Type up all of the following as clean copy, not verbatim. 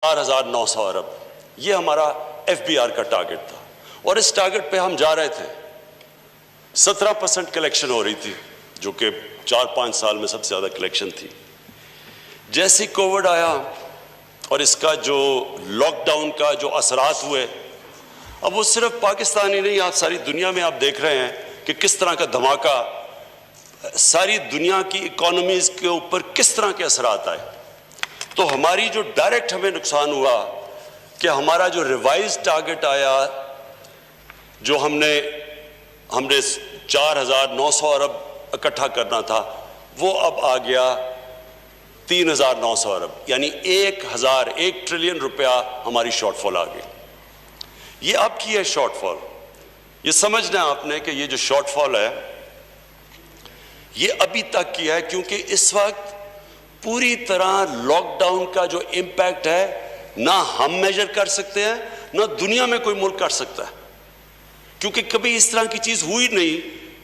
4,900 ارب یہ ہمارا F B are کا ٹارگٹ تھا، اور اس ٹارگٹ پہ ہم جا رہے تھے۔ 17% کلیکشن ہو رہی تھی، جو کہ 4-5 سال میں سب سے زیادہ کلیکشن تھی۔ جیسے کووڈ آیا اور اس کا جو لاک ڈاؤن کا جو اثرات ہوئے، اب وہ صرف پاکستان ہی نہیں، آپ ساری دنیا میں آپ دیکھ رہے ہیں کہ کس طرح کا دھماکہ ساری دنیا کی اکانومیز کے اوپر کس طرح کے اثرات آئے۔ تو ہماری جو ڈائریکٹ ہمیں نقصان ہوا کہ ہمارا جو ریوائز ٹارگٹ آیا، جو ہم نے 4,900 ارب اکٹھا کرنا تھا، وہ اب آ گیا 3,900 ارب، یعنی 1 ٹریلین روپیہ ہماری شارٹ فال آ گئی۔ یہ اب کی ہے شارٹ فال۔ یہ سمجھنا ہے آپ نے کہ یہ جو شارٹ فال ہے یہ ابھی تک کی ہے، کیونکہ اس وقت پوری طرح لاک ڈاؤن کا جو امپیکٹ ہے نہ ہم میجر کر سکتے ہیں، نہ دنیا میں کوئی ملک کر سکتا ہے، کیونکہ کبھی اس طرح کی چیز ہوئی نہیں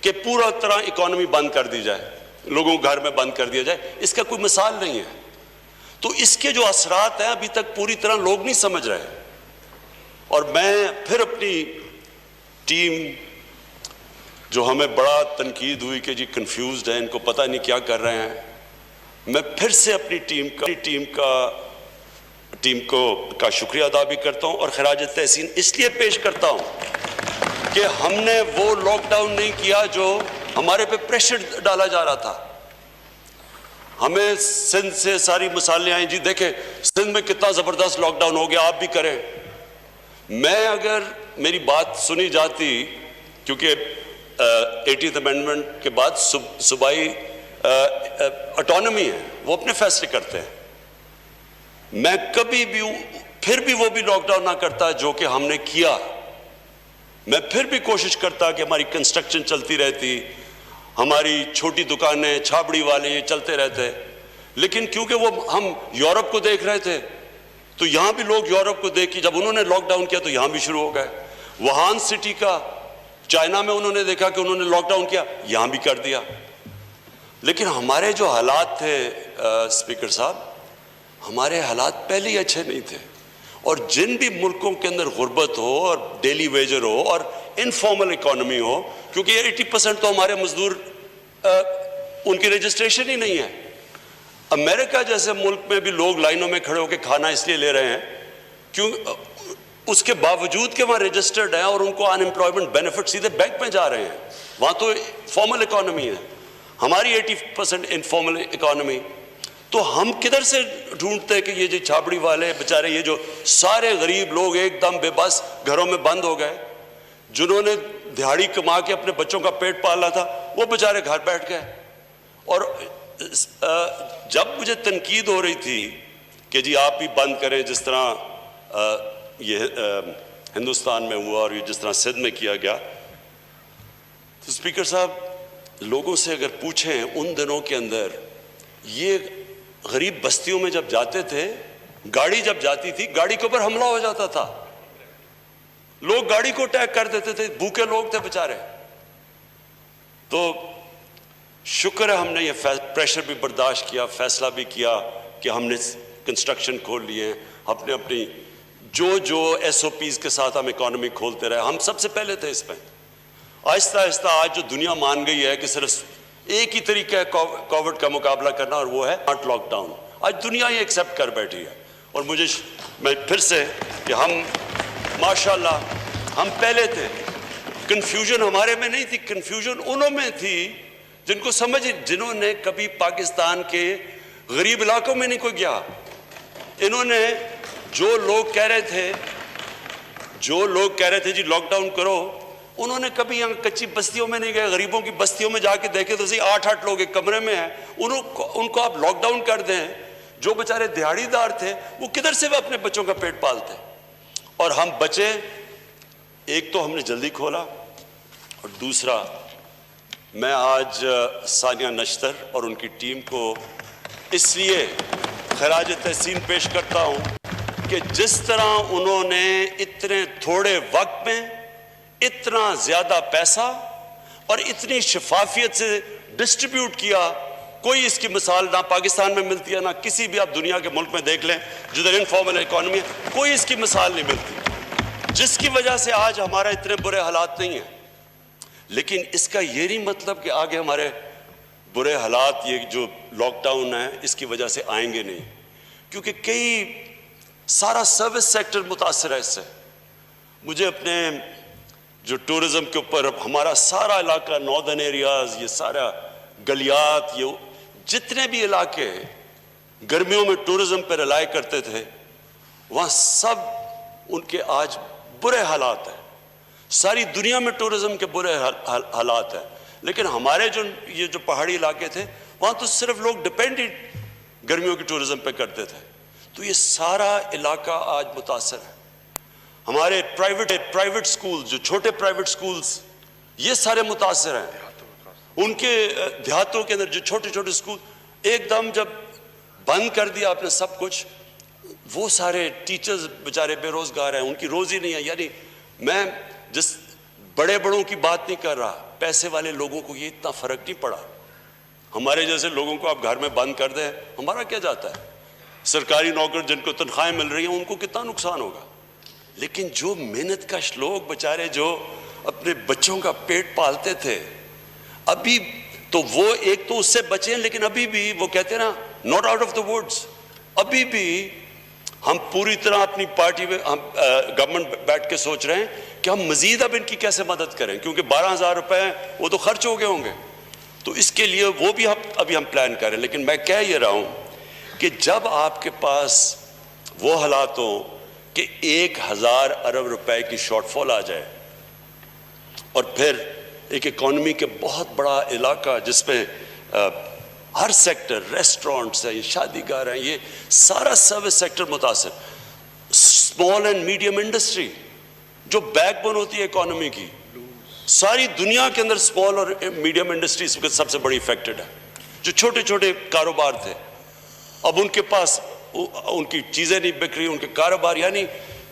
کہ پورا طرح اکانومی بند کر دی جائے، لوگوں کو گھر میں بند کر دیا جائے۔ اس کا کوئی مثال نہیں ہے۔ تو اس کے جو اثرات ہیں ابھی تک پوری طرح لوگ نہیں سمجھ رہے۔ اور میں پھر اپنی ٹیم، جو ہمیں بڑا تنقید ہوئی کہ جی کنفیوزڈ ہیں، ان کو پتہ نہیں کیا کر رہے ہیں، میں پھر سے اپنی ٹیم کا شکریہ ادا بھی کرتا ہوں اور خراج تحسین اس لیے پیش کرتا ہوں کہ ہم نے وہ لاک ڈاؤن نہیں کیا جو ہمارے پہ پریشر ڈالا جا رہا تھا۔ ہمیں سندھ سے ساری مثالیں آئیں، جی دیکھیں سندھ میں کتنا زبردست لاک ڈاؤن ہو گیا، آپ بھی کریں۔ میں اگر میری بات سنی جاتی، کیونکہ 80th امینڈمنٹ کے بعد صوبائی اٹانومی ہے، وہ اپنے فیصلے کرتے ہیں، میں کبھی بھی پھر بھی وہ بھی لاک ڈاؤن نہ کرتا جو کہ ہم نے کیا۔ میں پھر بھی کوشش کرتا کہ ہماری کنسٹرکشن چلتی رہتی، ہماری چھوٹی دکانیں، چھابڑی والے یہ چلتے رہتے، لیکن کیونکہ وہ ہم یورپ کو دیکھ رہے تھے تو یہاں بھی لوگ یورپ کو دیکھ کے جب انہوں نے لاک ڈاؤن کیا تو یہاں بھی شروع ہو گئے۔ ووہان سٹی کا چائنا میں انہوں نے دیکھا کہ انہوں نے لاک ڈاؤن کیا، یہاں بھی کر دیا۔ لیکن ہمارے جو حالات تھے اسپیکر صاحب، ہمارے حالات پہلے ہی اچھے نہیں تھے، اور جن بھی ملکوں کے اندر غربت ہو اور ڈیلی ویجر ہو اور انفارمل اکانومی ہو، کیونکہ 80% تو ہمارے مزدور ان کی رجسٹریشن ہی نہیں ہے۔ امریکہ جیسے ملک میں بھی لوگ لائنوں میں کھڑے ہو کے کھانا اس لیے لے رہے ہیں کیوں اس کے باوجود کہ وہاں رجسٹرڈ ہیں اور ان کو ان امپلائمنٹ بینیفٹ سیدھے بینک میں جا رہے ہیں۔ وہاں تو فارمل اکانومی ہے، ہماری 80% انفارمل اکانومی۔ تو ہم کدھر سے ڈھونڈتے کہ یہ جو چھابڑی والے بیچارے، یہ جو سارے غریب لوگ ایک دم بے بس گھروں میں بند ہو گئے، جنہوں نے دہاڑی کما کے اپنے بچوں کا پیٹ پالا تھا، وہ بیچارے گھر بیٹھ گئے۔ اور جب مجھے تنقید ہو رہی تھی کہ جی آپ بھی بند کریں، جس طرح یہ ہندوستان میں ہوا اور یہ جس طرح سندھ میں کیا گیا، تو اسپیکر صاحب لوگوں سے اگر پوچھیں ان دنوں کے اندر، یہ غریب بستیوں میں جب جاتے تھے، گاڑی جب جاتی تھی گاڑی کے اوپر حملہ ہو جاتا تھا، لوگ گاڑی کو اٹیک کر دیتے تھے، بھوکے لوگ تھے بیچارے۔ تو شکر ہے ہم نے یہ پریشر بھی برداشت کیا، فیصلہ بھی کیا کہ ہم نے کنسٹرکشن کھول لیے، اپنی جو ایس او پیز کے ساتھ ہم اکانومی کھولتے رہے، ہم سب سے پہلے تھے اس میں۔ آہستہ آہستہ آج جو دنیا مان گئی ہے کہ صرف ایک ہی طریقہ ہے کووڈ کا مقابلہ کرنا، اور وہ ہے ناٹ لاک ڈاؤن، آج دنیا یہ ایکسیپٹ کر بیٹھی ہے۔ اور میں پھر سے کہ ہم ماشاءاللہ ہم پہلے تھے، کنفیوژن ہمارے میں نہیں تھی، کنفیوژن انہوں میں تھی جنہوں نے کبھی پاکستان کے غریب علاقوں میں نہیں کوئی گیا۔ انہوں نے جو لوگ کہہ رہے تھے جی لاک ڈاؤن کرو، انہوں نے کبھی یہاں کچی بستیوں میں نہیں گئے، غریبوں کی بستیوں میں جا کے دیکھے تو صحیح 8 لوگ ایک کمرے میں ہیں، ان کو آپ لاک ڈاؤن کر دیں۔ جو بیچارے دیہڑی دار تھے وہ کدھر سے وہ اپنے بچوں کا پیٹ پالتے؟ اور ہم بچے، ایک تو ہم نے جلدی کھولا، اور دوسرا میں آج ثانیہ نشتر اور ان کی ٹیم کو اس لیے خراج تحسین پیش کرتا ہوں کہ جس طرح انہوں نے اتنے تھوڑے وقت میں اتنا زیادہ پیسہ اور اتنی شفافیت سے ڈسٹریبیوٹ کیا، کوئی اس کی مثال نہ پاکستان میں ملتی ہے، نہ کسی بھی آپ دنیا کے ملک میں دیکھ لیں جدھر انفارمل اکانومی ہے، کوئی اس کی مثال نہیں ملتی، جس کی وجہ سے آج ہمارا اتنے برے حالات نہیں ہیں۔ لیکن اس کا یہ نہیں مطلب کہ آگے ہمارے برے حالات یہ جو لاک ڈاؤن ہے اس کی وجہ سے آئیں گے نہیں، کیونکہ سارا سروس سیکٹر متاثر ہے اس سے۔ مجھے اپنے جو ٹورزم کے اوپر ہمارا سارا علاقہ، ناردرن ایریاز، یہ سارا گلیات، یہ جتنے بھی علاقے گرمیوں میں ٹورزم پہ ریلائی کرتے تھے، وہاں سب ان کے آج برے حالات ہیں۔ ساری دنیا میں ٹورزم کے برے حالات ہیں، لیکن ہمارے یہ جو پہاڑی علاقے تھے وہاں تو صرف لوگ ڈیپینڈنٹ گرمیوں کی ٹورزم پہ کرتے تھے۔ تو یہ سارا علاقہ آج متاثر ہے۔ ہمارے پرائیویٹ سکولز، جو چھوٹے پرائیویٹ سکولز، یہ سارے متاثر ہیں۔ ان کے دیہاتوں کے اندر جو چھوٹے چھوٹے سکول ایک دم جب بند کر دیا آپ نے سب کچھ، وہ سارے ٹیچرز بیچارے بے روزگار ہیں، ان کی روزی نہیں ہے۔ یعنی میں جس بڑوں کی بات نہیں کر رہا، پیسے والے لوگوں کو یہ اتنا فرق نہیں پڑا۔ ہمارے جیسے لوگوں کو آپ گھر میں بند کر دیں، ہمارا کیا جاتا ہے؟ سرکاری نوکر جن کو تنخواہیں مل رہی ہیں ان کو کتنا نقصان ہوگا، لیکن جو محنت کش لوگ بیچارے جو اپنے بچوں کا پیٹ پالتے تھے، ابھی تو وہ ایک تو اس سے بچے ہیں، لیکن ابھی بھی وہ کہتے ہیں نا not out of the woods, ابھی بھی ہم پوری طرح اپنی پارٹی میں ہم گورنمنٹ بیٹھ کے سوچ رہے ہیں کہ ہم مزید اب ان کی کیسے مدد کریں، کیونکہ 12,000 روپے وہ تو خرچ ہو گئے ہوں گے، تو اس کے لیے وہ بھی ابھی ہم پلان کریں۔ لیکن میں کہہ یہ رہا ہوں کہ جب آپ کے پاس وہ حالات ہوں کہ 1,000 ارب روپے کی شارٹ فال آ جائے، اور پھر ایک اکانومی کے بہت بڑا علاقہ جس میں ہر سیکٹر، ریسٹورنٹس ہیں، شادی گاہ ہیں، یہ سارا سروس سیکٹر متاثر، اسمال اینڈ میڈیم انڈسٹری جو بیک بون ہوتی ہے اکانومی کی، ساری دنیا کے اندر اسمال اور میڈیم انڈسٹری سب سے بڑی افیکٹڈ ہے۔ جو چھوٹے چھوٹے کاروبار تھے، اب ان کے پاس ان کی چیزیں نہیں بک رہی، ان کے کاروبار، یعنی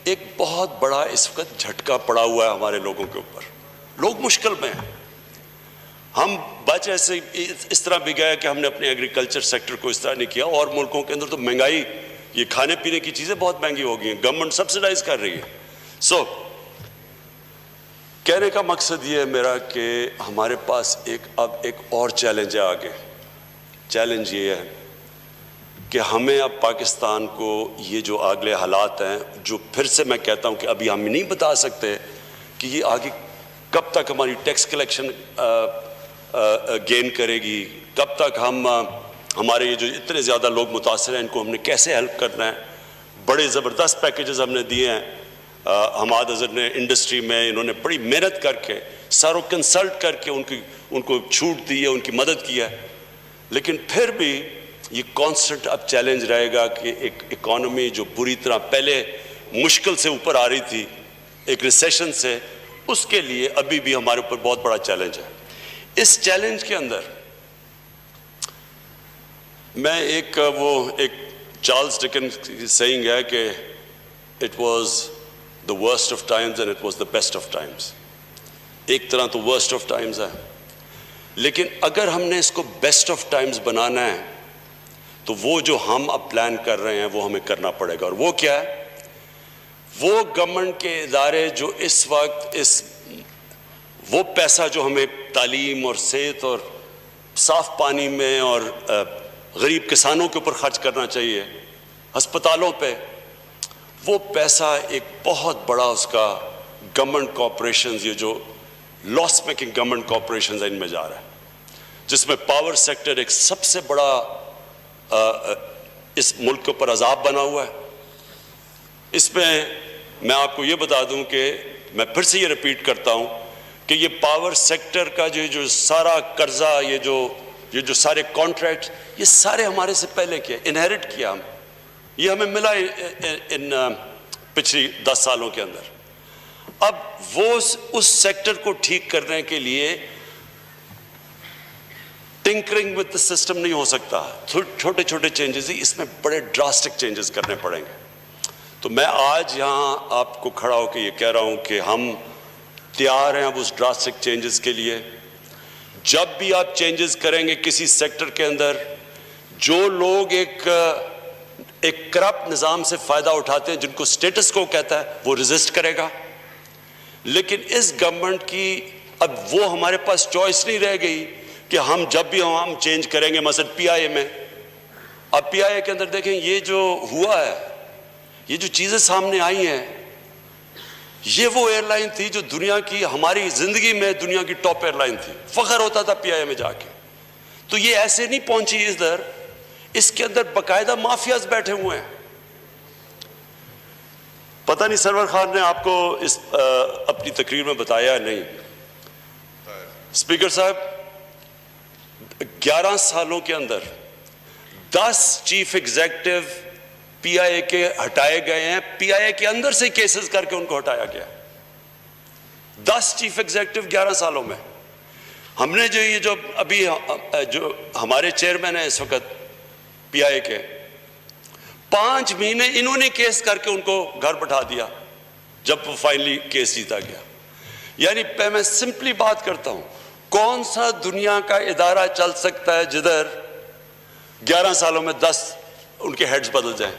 ایک بہت بڑا اس وقت جھٹکا پڑا ہوا ہے ہمارے لوگوں کے اوپر، لوگ مشکل میں ہیں۔ ہم بچ ایسے اس طرح بھی گئے کہ ہم نے اپنے ایگریکلچر سیکٹر کو اس طرح نہیں کیا، اور ملکوں کے اندر تو مہنگائی، یہ کھانے پینے کی چیزیں بہت مہنگی ہو گئی ہیں، گورنمنٹ سبسیڈائز کر رہی ہے۔ کہنے کا مقصد یہ ہے میرا کہ ہمارے پاس اب ایک اور چیلنج ہے آگے۔ چیلنج یہ ہے کہ ہمیں اب پاکستان کو یہ جو اگلے حالات ہیں، جو پھر سے میں کہتا ہوں کہ ابھی ہم نہیں بتا سکتے کہ یہ آگے کب تک ہماری ٹیکس کلیکشن گین کرے گی، کب تک ہمارے یہ جو اتنے زیادہ لوگ متاثر ہیں ان کو ہم نے کیسے ہیلپ کرنا ہے۔ بڑے زبردست پیکیجز ہم نے دیے ہیں، حماد اظہر نے انڈسٹری میں، انہوں نے بڑی محنت کر کے ساروں کنسلٹ کر کے ان کو چھوٹ دی ہے، ان کی مدد کی ہے، لیکن پھر بھی یہ کانسٹنٹ اب چیلنج رہے گا کہ ایک اکانومی جو بری طرح پہلے مشکل سے اوپر آ رہی تھی ایک ریسیشن سے، اس کے لیے ابھی بھی ہمارے اوپر بہت بڑا چیلنج ہے۔ اس چیلنج کے اندر میں ایک چارلز ڈکنس کی سیئنگ ہے کہ it was the worst of times and it was the best of times۔ ایک طرح تو worst of times ہے، لیکن اگر ہم نے اس کو best of times بنانا ہے تو وہ جو ہم اب پلان کر رہے ہیں وہ ہمیں کرنا پڑے گا، اور وہ کیا ہے؟ وہ گورنمنٹ کے ادارے جو اس وقت وہ پیسہ جو ہمیں تعلیم اور صحت اور صاف پانی میں اور غریب کسانوں کے اوپر خرچ کرنا چاہیے، ہسپتالوں پہ، وہ پیسہ ایک بہت بڑا اس کا گورنمنٹ کارپوریشنز، یہ جو لاس میکنگ گورنمنٹ کارپوریشنز ہیں، ان میں جا رہا ہے، جس میں پاور سیکٹر ایک سب سے بڑا اس ملک کے اوپر عذاب بنا ہوا ہے۔ اس میں میں آپ کو یہ بتا دوں کہ میں پھر سے یہ ریپیٹ کرتا ہوں کہ یہ پاور سیکٹر کا جو سارا قرضہ، یہ جو سارے کانٹریکٹ، یہ سارے ہمارے سے پہلے کیا، انہیرٹ کیا ہم، یہ ہمیں ملا ان پچھلی 10 سالوں کے اندر۔ اب وہ اس سیکٹر کو ٹھیک کرنے کے لیے ٹنکرنگ ود the سسٹم نہیں ہو سکتا، چھوٹے چھوٹے چینجز ہی، اس میں بڑے ڈراسٹک چینجز کرنے پڑیں گے۔ تو میں آج یہاں آپ کو کھڑا ہو کے یہ کہہ رہا ہوں کہ ہم تیار ہیں اب اس ڈراسٹک چینجز کے لیے۔ جب بھی آپ چینجز کریں گے کسی سیکٹر کے اندر، جو لوگ ایک کرپٹ نظام سے فائدہ اٹھاتے ہیں، جن کو سٹیٹس کو کہتا ہے، وہ ریزسٹ کرے گا. لیکن اس گورنمنٹ کی اب وہ ہمارے پاس چوائس نہیں رہ گئی کہ ہم جب بھی ہم چینج کریں گے. مثلا پی آئی اے میں، اب پی آئی اے کے اندر دیکھیں یہ جو ہوا ہے، یہ جو چیزیں سامنے آئی ہیں، یہ وہ ایئر لائن تھی جو دنیا کی، ہماری زندگی میں دنیا کی ٹاپ ایئر لائن تھی، فخر ہوتا تھا پی آئی اے میں جا کے. تو یہ ایسے نہیں پہنچی ادھر، اس کے اندر باقاعدہ مافیاز بیٹھے ہوئے ہیں. پتہ نہیں سرور خان نے آپ کو اس اپنی تقریر میں بتایا نہیں. اسپیکر صاحب، 11 سالوں کے اندر 10 چیف ایگزیکٹو پی آئی اے کے ہٹائے گئے ہیں. پی آئی اے کے اندر سے کیسز کر کے ان کو ہٹایا گیا. 10 چیف ایگزیکٹو 11 سالوں میں. ہم نے جو یہ جو ابھی جو ہمارے چیئرمین ہیں اس وقت پی آئی اے کے، 5 مہینے انہوں نے کیس کر کے ان کو گھر بٹھا دیا جب وہ فائنلی کیس جیتا گیا. یعنی میں سمپلی بات کرتا ہوں، کون سا دنیا کا ادارہ چل سکتا ہے جدھر 11 سالوں میں 10 ان کے ہیڈز بدل جائیں.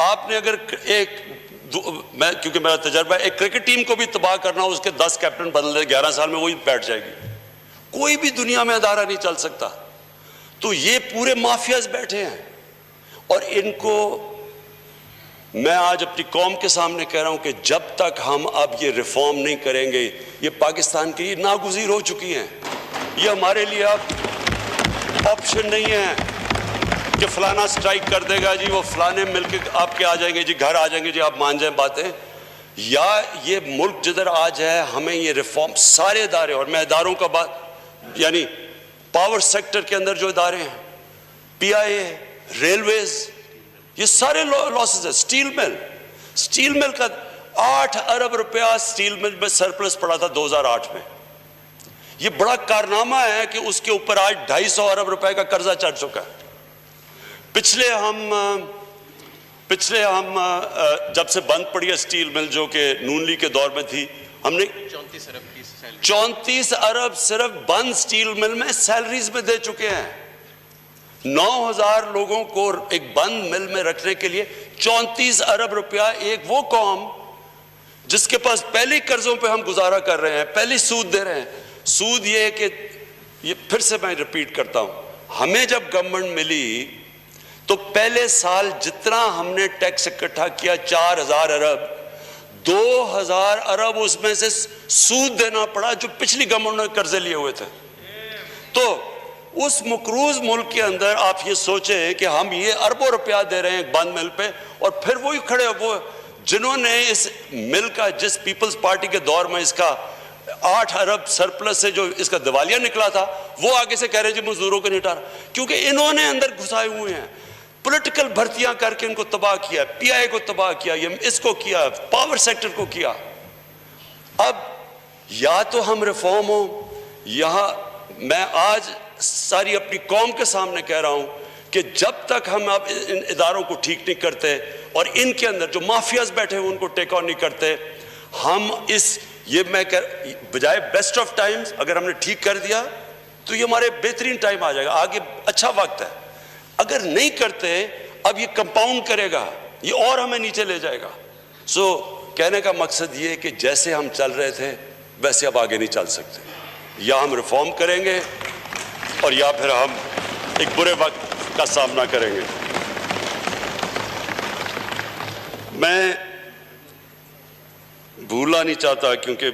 آپ نے اگر کیونکہ میرا تجربہ ہے، ایک کرکٹ ٹیم کو بھی تباہ کرنا، اس کے 10 کیپٹن بدل دے 11 سال میں، وہی بیٹھ جائے گی. کوئی بھی دنیا میں ادارہ نہیں چل سکتا. تو یہ پورے مافیاز بیٹھے ہیں، اور ان کو میں آج اپنی قوم کے سامنے کہہ رہا ہوں کہ جب تک ہم اب یہ ریفارم نہیں کریں گے، یہ پاکستان کی ناگزیر ہو چکی ہیں. یہ ہمارے لیے اب آپشن نہیں ہے کہ فلانا سٹرائک کر دے گا جی، وہ فلانے مل کے آپ کے آ جائیں گے جی، گھر آ جائیں گے جی، آپ مان جائیں باتیں. یا یہ ملک جدھر آج ہے، ہمیں یہ ریفارم سارے ادارے، اور میں اداروں کا بات یعنی پاور سیکٹر کے اندر جو ادارے ہیں، پی آئی اے، ریلویز، یہ سارے لاسز ہیں. سٹیل مل کا 8 ارب روپیہ سٹیل مل میں سرپلس پڑا تھا 2008 میں. یہ بڑا کارنامہ ہے کہ اس کے اوپر آج 250 ارب روپے کا قرضہ چڑھ چکا ہے. پچھلے ہم جب سے بند پڑی ہے سٹیل مل، جو کہ نون لیگ کے دور میں تھی، ہم نے 34 ارب صرف بند سٹیل مل میں سیلریز میں دے چکے ہیں. 9,000 لوگوں کو ایک بند مل میں رکھنے کے لیے 34 ارب روپیہ. ایک وہ قوم جس کے پاس پہلی قرضوں پہ ہم گزارا کر رہے ہیں، پہلی سود دے رہے ہیں. سود یہ ہے کہ یہ پھر سے میں ریپیٹ کرتا ہوں، ہمیں جب گورنمنٹ ملی تو پہلے سال جتنا ہم نے ٹیکس اکٹھا کیا 4,000 ارب، 2,000 ارب اس میں سے سود دینا پڑا جو پچھلی گورنمنٹ نے قرضے لیے ہوئے تھے. تو اس مقروض ملک کے اندر آپ یہ سوچیں کہ ہم یہ اربوں روپیہ دے رہے ہیں بند مل پہ، اور پھر وہی کھڑے وہ جنہوں نے اس مل کا، جس پیپلز پارٹی کے دور میں اس کا 8 ارب سرپلس سے جو اس کا دیوالیہ نکلا تھا، وہ آگے سے کہہ رہے ہیں جی مزدوروں کو نہیں اٹھا رہا. کیونکہ انہوں نے اندر گھسائے ہوئے ہیں، پولیٹیکل بھرتیاں کر کے ان کو تباہ کیا، پی آئی اے کو تباہ کیا، اس کو کیا، پاور سیکٹر کو کیا. اب یا تو ہم ریفارم ہوں، یہاں میں آج ساری اپنی قوم کے سامنے کہہ رہا ہوں کہ جب تک ہم اب ان اداروں کو ٹھیک نہیں کرتے، اور ان کے اندر جو مافیاز بیٹھے ہیں ان کو ٹیک آن نہیں کرتے، ہم بجائے بیسٹ آف ٹائمز اگر ہم نے ٹھیک کر دیا تو یہ ہمارے بہترین ٹائم آ جائے گا، آگے اچھا وقت ہے. اگر نہیں کرتے اب یہ کمپاؤنڈ کرے گا، یہ اور ہمیں نیچے لے جائے گا. کہنے کا مقصد یہ ہے کہ جیسے ہم چل رہے تھے ویسے اب آگے نہیں چل سکتے. یا ہم ریفارم کریں گے اور یا پھر ہم ایک برے وقت کا سامنا کریں گے. میں بھولنا نہیں چاہتا، کیونکہ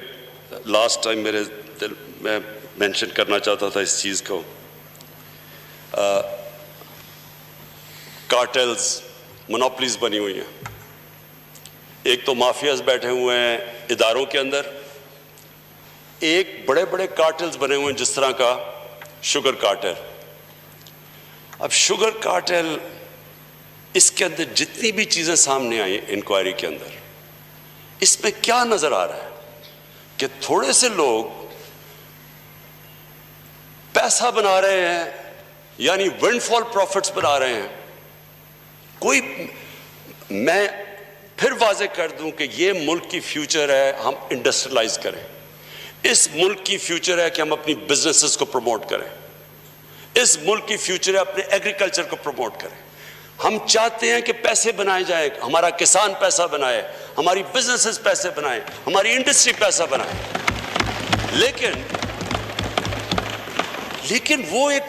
لاسٹ ٹائم میرے دل میں مینشن کرنا چاہتا تھا اس چیز کو. کارٹلز، مونوپلیز بنی ہوئی ہیں. ایک تو مافیاز بیٹھے ہوئے ہیں اداروں کے اندر، ایک بڑے بڑے کارٹلز بنے ہوئے ہیں جس طرح کا شوگر کارٹل. اب شوگر کارٹل، اس کے اندر جتنی بھی چیزیں سامنے آئی انکوائری کے اندر، اس میں کیا نظر آ رہا ہے کہ تھوڑے سے لوگ پیسہ بنا رہے ہیں، یعنی ونڈ فال پروفٹس بنا رہے ہیں. میں پھر واضح کر دوں کہ یہ ملک کی فیوچر ہے، ہم انڈسٹریلائز کریں. اس ملک کی فیوچر ہے کہ ہم اپنی بزنسز کو پروموٹ کریں، اس ملک کی فیوچر ہے اپنے ایگریکلچر کو پروموٹ کریں۔ ہم چاہتے ہیں کہ پیسے بنائے جائیں، ہمارا کسان پیسہ بنائے، ہماری بزنسز پیسے بنائیں، ہماری انڈسٹری پیسہ بنائے، لیکن وہ ایک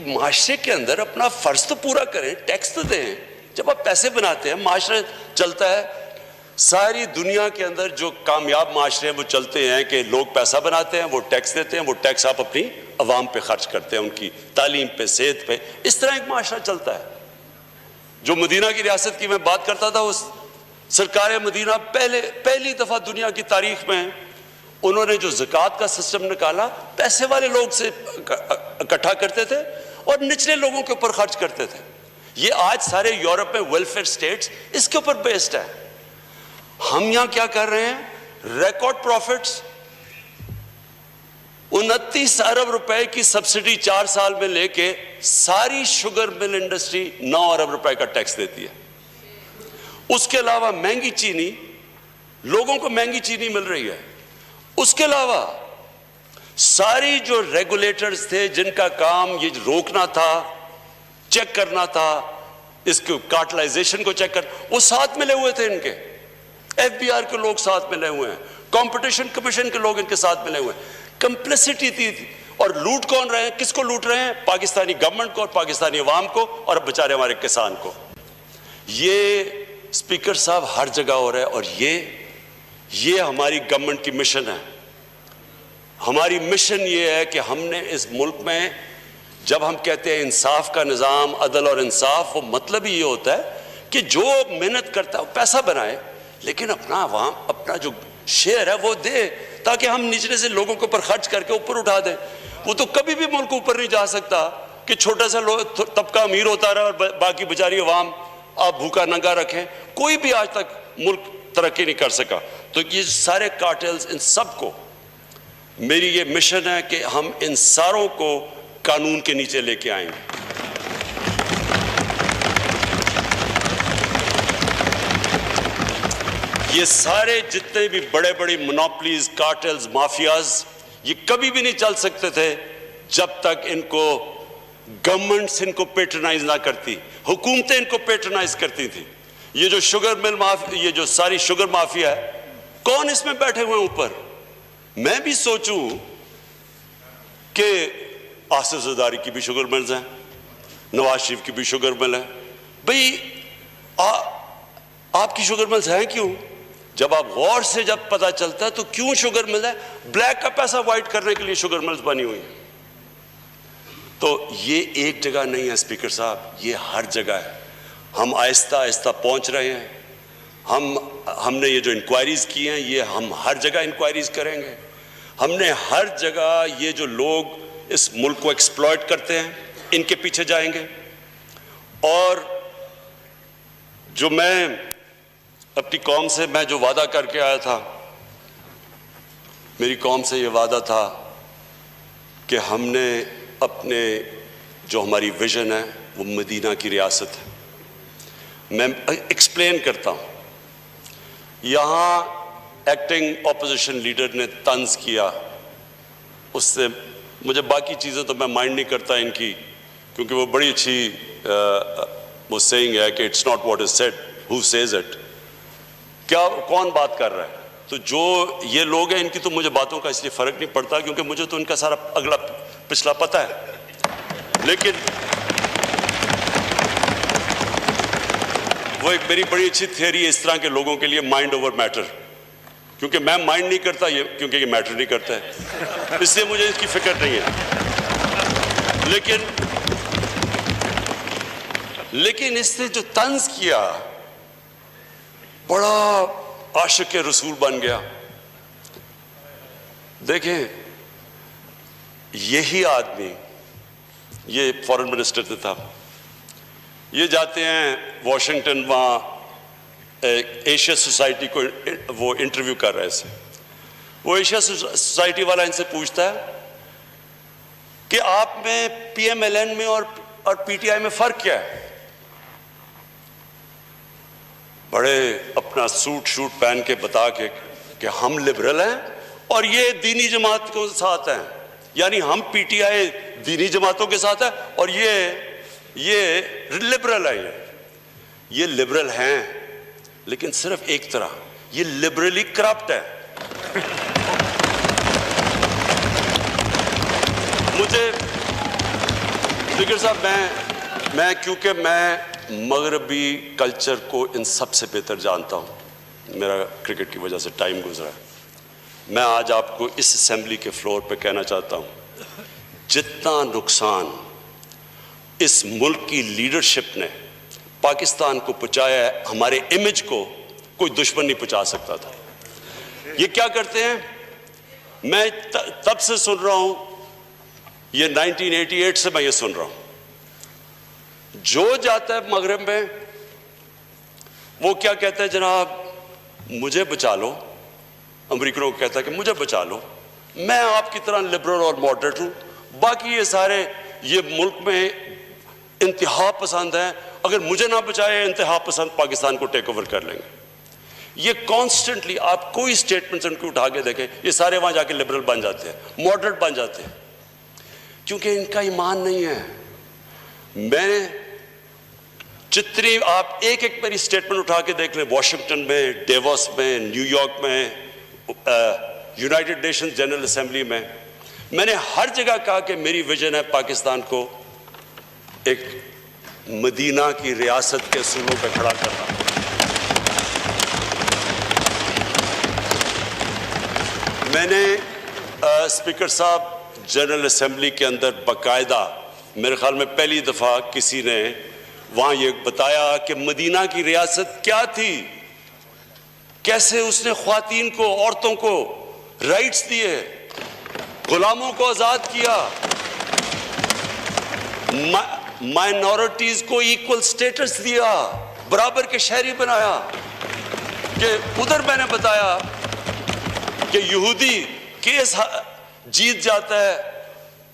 معاشرے کے اندر اپنا فرض تو پورا کریں، ٹیکس تو دیں۔ جب آپ پیسے بناتے ہیں، معاشرہ چلتا ہے۔ ساری دنیا کے اندر جو کامیاب معاشرے ہیں وہ چلتے ہیں کہ لوگ پیسہ بناتے ہیں، وہ ٹیکس دیتے ہیں، وہ ٹیکس آپ اپنی عوام پہ خرچ کرتے ہیں، ان کی تعلیم پہ، صحت پہ۔ اس طرح ایک معاشرہ چلتا ہے۔ جو مدینہ کی ریاست کی میں بات کرتا تھا، اس سرکار مدینہ پہلی دفعہ دنیا کی تاریخ میں انہوں نے جو زکوٰۃ کا سسٹم نکالا، پیسے والے لوگ سے اکٹھا کرتے تھے اور نچلے لوگوں کے اوپر خرچ کرتے تھے۔ یہ آج سارے یورپ میں ویلفیئر سٹیٹس اس کے اوپر بیسڈ ہے۔ ہم یہاں کیا کر رہے ہیں؟ ریکارڈ پروفٹس، 29 ارب روپے کی سبسڈی 4 سال میں لے کے ساری شوگر مل انڈسٹری 9 ارب روپے کا ٹیکس دیتی ہے۔ اس کے علاوہ مہنگی چینی، لوگوں کو مہنگی چینی مل رہی ہے۔ اس کے علاوہ ساری جو ریگولیٹرز تھے جن کا کام یہ روکنا تھا، چیک کرنا تھا، اس کو کارٹلائزیشن کو چیک کرنا، وہ ساتھ ملے ہوئے تھے ان کے۔ ایف بی آر کے لوگ ساتھ ملے ہوئے ہیں، کمپٹیشن کمیشن کے لوگ ان کے ساتھ ملے ہوئے ہیں۔ کمپلیسٹی تھی، اور لوٹ کون رہے ہیں؟ کس کو لوٹ رہے ہیں؟ پاکستانی گورنمنٹ کو اور پاکستانی عوام کو، اور اب بیچارے ہمارے کسان کو۔ یہ اسپیکر صاحب ہر جگہ ہو رہا ہے، اور یہ ہماری گورنمنٹ کی مشن ہے۔ ہماری مشن یہ ہے کہ ہم نے اس ملک میں، جب ہم کہتے ہیں انصاف کا نظام، عدل اور انصاف، وہ مطلب ہی یہ ہوتا ہے کہ جو محنت کرتا ہے وہ پیسہ بنائے، لیکن اپنا عوام اپنا جو شیئر ہے وہ دے، تاکہ ہم نچلے سے لوگوں کے اوپر خرچ کر کے اوپر اٹھا دیں۔ وہ تو کبھی بھی ملک اوپر نہیں جا سکتا کہ چھوٹا سا طبقہ امیر ہوتا رہا اور باقی بیچاری عوام آپ بھوکا ننگا رکھیں۔ کوئی بھی آج تک ملک ترقی نہیں کر سکا۔ تو یہ سارے کارٹلز، ان سب کو میری یہ مشن ہے کہ ہم ان ساروں کو قانون کے نیچے لے کے آئیں گے۔ یہ سارے جتنے بھی بڑے بڑی مونوپلیز، کارٹلز، مافیاز، یہ کبھی بھی نہیں چل سکتے تھے جب تک ان کو گورنمنٹس ان کو پیٹرنائز نہ کرتی، حکومتیں ان کو پیٹرنائز کرتی تھی۔ یہ جو شوگر مل مافیا، یہ جو ساری شوگر مافیا ہے، کون اس میں بیٹھے ہوئے ہیں اوپر؟ میں بھی سوچوں کہ آصف زرداری کی بھی شوگر ملز ہیں، نواز شریف کی بھی شوگر مل ہے۔ بھئی آپ کی شوگر ملز ہیں کیوں؟ جب آپ غور سے جب پتہ چلتا ہے تو کیوں شوگر مل ہے؟ بلیک کا پیسہ وائٹ کرنے کے لیے شوگر ملز بنی ہوئی ہیں۔ تو یہ ایک جگہ نہیں ہے اسپیکر صاحب، یہ ہر جگہ ہے۔ ہم آہستہ آہستہ پہنچ رہے ہیں۔ ہم نے یہ جو انکوائریز کی ہیں، یہ ہم ہر جگہ انکوائریز کریں گے۔ ہم نے ہر جگہ یہ جو لوگ اس ملک کو ایکسپلائٹ کرتے ہیں، ان کے پیچھے جائیں گے۔ اور جو میں اپنی قوم سے میں جو وعدہ کر کے آیا تھا، میری قوم سے یہ وعدہ تھا کہ ہم نے اپنے جو ہماری ویژن ہے وہ مدینہ کی ریاست ہے۔ میں ایکسپلین کرتا ہوں۔ یہاں ایکٹنگ اپوزیشن لیڈر نے طنز کیا، اس سے مجھے باقی چیزیں تو میں مائنڈ نہیں کرتا ان کی، کیونکہ وہ بڑی اچھی وہ سیئنگ ہے کہ it's not what is said who says it, کیا کون بات کر رہا ہے۔ تو جو یہ لوگ ہیں ان کی تو مجھے باتوں کا اس لیے فرق نہیں پڑتا، کیونکہ مجھے تو ان کا سارا اگلا پچھلا پتہ ہے۔ لیکن وہ ایک میری بڑی اچھی تھیوری ہے اس طرح کے لوگوں کے لیے، مائنڈ اوور میٹر، کیونکہ میں مائنڈ نہیں کرتا یہ، کیونکہ یہ میٹر نہیں کرتا ہے، اس لیے مجھے اس کی فکر نہیں ہے۔ لیکن اس نے جو طنز کیا، بڑا عاشق رسول بن گیا۔ دیکھیں یہی آدمی، یہ فورن منسٹر تھا، یہ جاتے ہیں واشنگٹن، وہاں ایشیا سوسائٹی کو وہ انٹرویو کر رہے تھے۔ وہ ایشیا سوسائٹی والا ان سے پوچھتا ہے کہ آپ میں پی ایم ایل این میں اور پی ٹی آئی میں فرق کیا ہے؟ بڑے اپنا سوٹ شوٹ پہن کے بتا کے کہ ہم لبرل ہیں اور یہ دینی جماعت کے ساتھ ہیں، یعنی ہم پی ٹی آئی دینی جماعتوں کے ساتھ ہے، اور یہ لبرل ہے. یہ لبرل ہیں لیکن صرف ایک طرح، یہ لبرلی کرپٹ ہے. مجھے اسپیکر صاحب، میں کیونکہ میں مغربی کلچر کو ان سب سے بہتر جانتا ہوں، میرا کرکٹ کی وجہ سے ٹائم گزرا ہے، میں آج آپ کو اس اسمبلی کے فلور پہ کہنا چاہتا ہوں، جتنا نقصان اس ملک کی لیڈرشپ نے پاکستان کو پہنچایا ہے، ہمارے امیج کو کوئی دشمن نہیں پہنچا سکتا تھا. یہ کیا کرتے ہیں؟ میں تب سے سن رہا ہوں، یہ 1988 سے میں یہ سن رہا ہوں، جو جاتا ہے مغرب میں وہ کیا کہتا ہے؟ جناب مجھے بچا لو. امریکنوں کو کہتا ہے کہ مجھے بچا لو، میں آپ کی طرح لبرل اور ماڈریٹ ہوں، باقی یہ سارے یہ ملک میں انتہا پسند ہیں، اگر مجھے نہ بچائے انتہا پسند پاکستان کو ٹیک اوور کر لیں گے. یہ کانسٹنٹلی آپ کوئی اسٹیٹمنٹس ان کو اٹھا کے دیکھیں، یہ سارے وہاں جا کے لبرل بن جاتے ہیں، ماڈریٹ بن جاتے ہیں، کیونکہ ان کا ایمان نہیں ہے. میں جتنی آپ ایک میری اسٹیٹمنٹ اٹھا کے دیکھ لیں، واشنگٹن میں، ڈیوس میں، نیو یارک میں، یونائٹڈ نیشنز جنرل اسمبلی میں نے ہر جگہ کہا کہ میری ویژن ہے پاکستان کو ایک مدینہ کی ریاست کے اصولوں پہ کھڑا کرنا. میں نے اسپیکر صاحب جنرل اسمبلی کے اندر باقاعدہ، میرے خیال میں پہلی دفعہ کسی نے وہاں یہ بتایا کہ مدینہ کی ریاست کیا تھی، کیسے اس نے خواتین کو، عورتوں کو رائٹس دیے، غلاموں کو آزاد کیا، مائنورٹیز کو ایکول سٹیٹس دیا، برابر کے شہری بنایا. کہ ادھر میں نے بتایا کہ یہودی کیس جیت جاتا ہے،